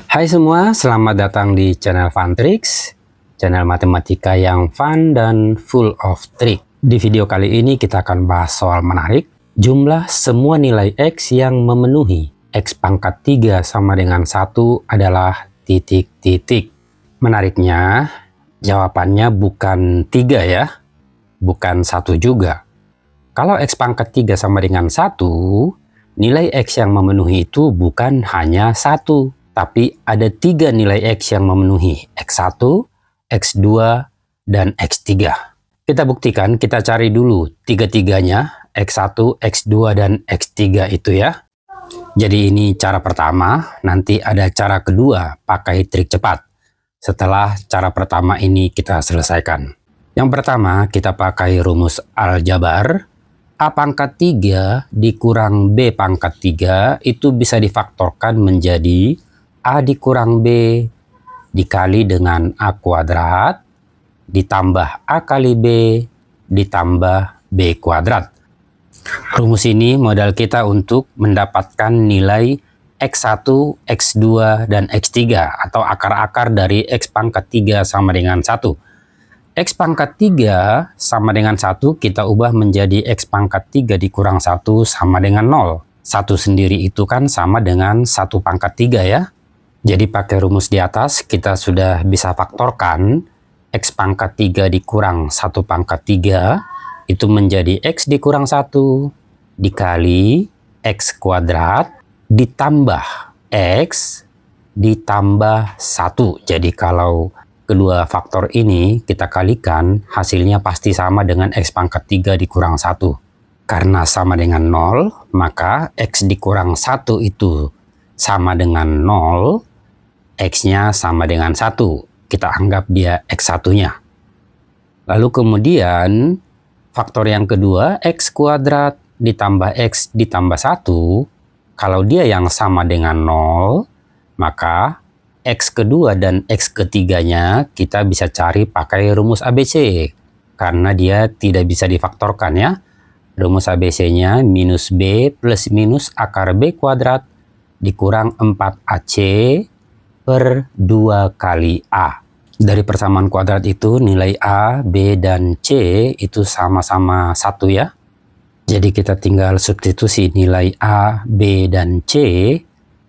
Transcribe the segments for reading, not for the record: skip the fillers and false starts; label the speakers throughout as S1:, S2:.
S1: Hai semua, selamat datang di channel Funtricks, channel matematika yang fun dan full of trick. Di video kali ini kita akan bahas soal menarik, jumlah semua nilai X yang memenuhi X pangkat 3 sama dengan 1 adalah titik-titik. Menariknya, jawabannya bukan 3 ya, bukan 1 juga. Kalau X pangkat 3 sama dengan 1, nilai X yang memenuhi itu bukan hanya 1. Tapi ada 3 nilai X yang memenuhi X1, X2, dan X3. Kita buktikan, kita cari dulu tiga-tiganya, X1, X2, dan X3 itu ya. Jadi ini cara pertama, nanti ada cara kedua pakai trik cepat. Setelah cara pertama ini kita selesaikan. Yang pertama kita pakai rumus aljabar. A pangkat 3 dikurang B pangkat 3 itu bisa difaktorkan menjadi A dikurang B dikali dengan A kuadrat ditambah A kali B ditambah B kuadrat. Rumus ini modal kita untuk mendapatkan nilai X1, X2, dan X3 atau akar-akar dari X pangkat 3 sama dengan 1. X pangkat 3 sama dengan 1 kita ubah menjadi X pangkat 3 dikurang 1 sama dengan 0. 1 sendiri itu kan sama dengan 1 pangkat 3 ya. Jadi pakai rumus di atas kita sudah bisa faktorkan X pangkat 3 dikurang 1 pangkat 3 itu menjadi X dikurang 1 dikali X kuadrat ditambah X ditambah 1. Jadi kalau kedua faktor ini kita kalikan hasilnya pasti sama dengan X pangkat 3 dikurang 1. Karena sama dengan 0 maka X dikurang 1 itu sama dengan 0. X-nya sama dengan 1. Kita anggap dia X1-nya. Lalu kemudian faktor yang kedua, X kuadrat ditambah X ditambah 1. Kalau dia yang sama dengan 0, maka X kedua dan X ketiganya kita bisa cari pakai rumus ABC. Karena dia tidak bisa difaktorkan ya. Rumus ABC-nya minus B plus minus akar B kuadrat dikurang 4AC per 2 kali A. Dari persamaan kuadrat itu nilai A, B, dan C itu sama-sama 1 ya. Jadi kita tinggal substitusi nilai A, B, dan C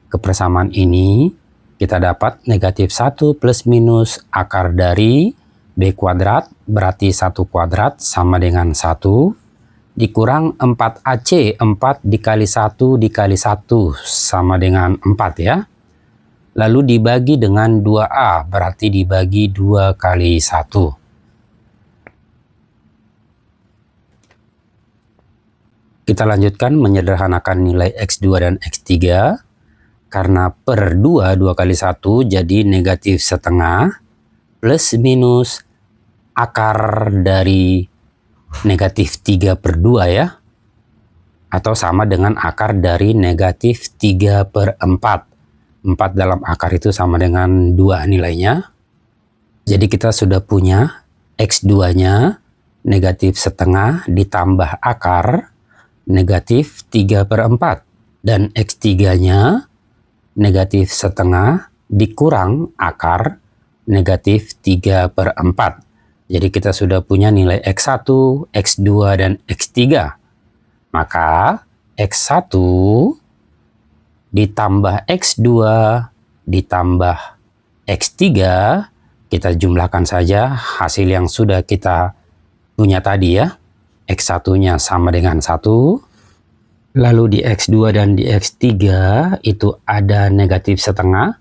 S1: ke persamaan ini. Kita dapat negatif 1 plus minus akar dari B kuadrat berarti 1 kuadrat sama dengan 1 dikurang 4AC. 4 dikali 1 dikali 1 sama dengan 4 ya. Lalu dibagi dengan 2A, berarti dibagi 2 kali 1. Kita lanjutkan menyederhanakan nilai X2 dan X3. Karena per 2 kali 1 jadi negatif setengah plus minus akar dari negatif 3 per 2 ya. Atau sama dengan akar dari negatif 3 per 4. 4 dalam akar itu sama dengan 2 nilainya. Jadi kita sudah punya X2-nya negatif setengah ditambah akar negatif 3 per 4. Dan X3-nya negatif setengah dikurang akar negatif 3 per 4. Jadi kita sudah punya nilai X1, X2, dan X3. Maka X1 ditambah X2 ditambah X3 kita jumlahkan saja hasil yang sudah kita punya tadi ya. X1-nya sama dengan 1. Lalu di X2 dan di X3 itu ada negatif setengah.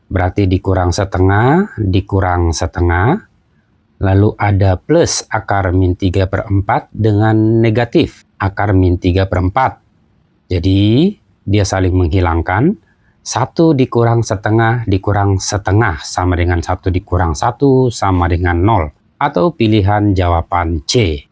S1: Berarti dikurang setengah, dikurang setengah. Lalu ada plus akar min 3 per 4 dengan negatif akar min 3 per 4. Jadi dia saling menghilangkan. 1 dikurang setengah sama dengan 1 dikurang 1 sama dengan 0. Atau pilihan jawaban C.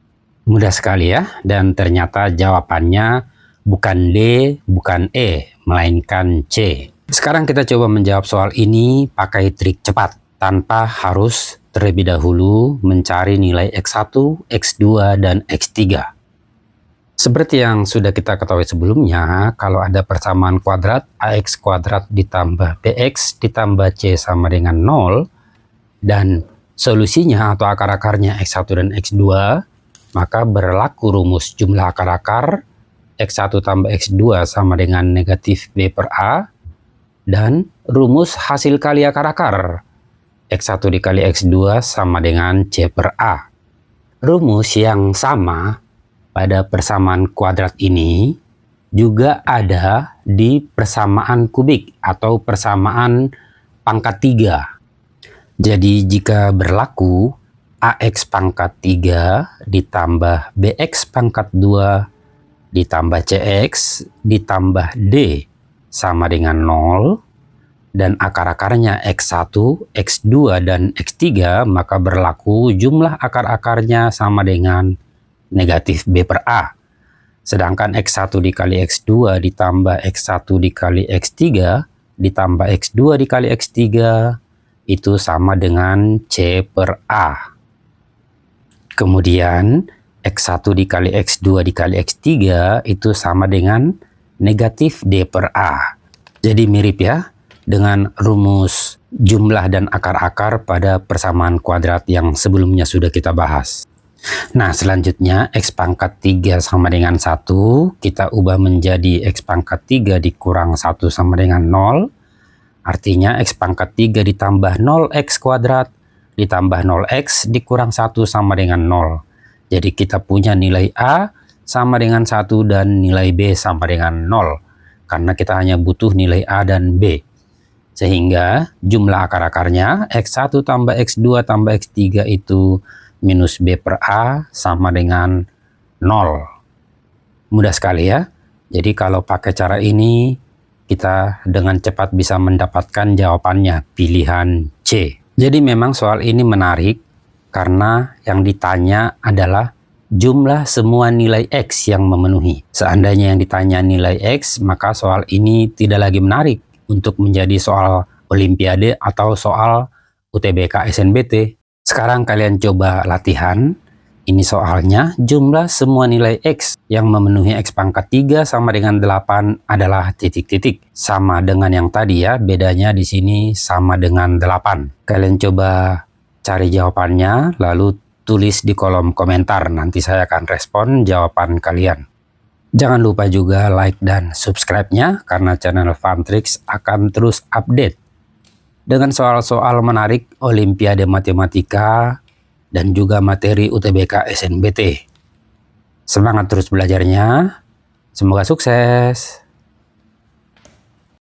S1: Mudah sekali ya. Dan ternyata jawabannya bukan D, bukan E, melainkan C. Sekarang kita coba menjawab soal ini pakai trik cepat. Tanpa harus terlebih dahulu mencari nilai X1, X2, dan X3. Seperti yang sudah kita ketahui sebelumnya, kalau ada persamaan kuadrat ax kuadrat ditambah bx ditambah c sama dengan 0, dan solusinya atau akar-akarnya x1 dan x2, maka berlaku rumus jumlah akar-akar x1 tambah x2 sama dengan negatif b per a, dan rumus hasil kali akar-akar x1 dikali x2 sama dengan c per a. Rumus yang sama pada persamaan kuadrat ini juga ada di persamaan kubik atau persamaan pangkat 3. Jadi jika berlaku ax pangkat 3 ditambah bx pangkat 2 ditambah cx ditambah d sama dengan 0, dan akar-akarnya x1, x2, dan x3, maka berlaku jumlah akar-akarnya sama dengan negatif b per a. Sedangkan x1 dikali x2 ditambah x1 dikali x3 ditambah x2 dikali x3 itu sama dengan c per a. Kemudian x1 dikali x2 dikali x3 itu sama dengan negatif d per a. Jadi mirip ya dengan rumus jumlah dan akar-akar pada persamaan kuadrat yang sebelumnya sudah kita bahas. Nah, selanjutnya x pangkat 3 sama dengan 1 kita ubah menjadi x pangkat 3 dikurang 1 sama dengan 0. Artinya x pangkat 3 ditambah 0x kuadrat ditambah 0x dikurang 1 sama dengan 0. Jadi kita punya nilai a sama dengan 1 dan nilai b sama dengan 0. Karena kita hanya butuh nilai a dan b. Sehingga jumlah akar-akarnya x1 tambah x2 tambah x3 itu minus b per a sama dengan 0. Mudah sekali ya. Jadi kalau pakai cara ini, kita dengan cepat bisa mendapatkan jawabannya, pilihan C. Jadi memang soal ini menarik karena yang ditanya adalah jumlah semua nilai X yang memenuhi. Seandainya yang ditanya nilai X, maka soal ini tidak lagi menarik untuk menjadi soal Olimpiade atau soal UTBK SNBT. Sekarang kalian coba latihan. Ini soalnya jumlah semua nilai X yang memenuhi X pangkat 3 sama dengan 8 adalah titik-titik. Sama dengan yang tadi ya, bedanya di sini sama dengan 8. Kalian coba cari jawabannya, lalu tulis di kolom komentar. Nanti saya akan respon jawaban kalian. Jangan lupa juga like dan subscribe-nya karena channel Fantrix akan terus update dengan soal-soal menarik Olimpiade Matematika dan juga materi UTBK SNBT. Semangat terus belajarnya, semoga sukses!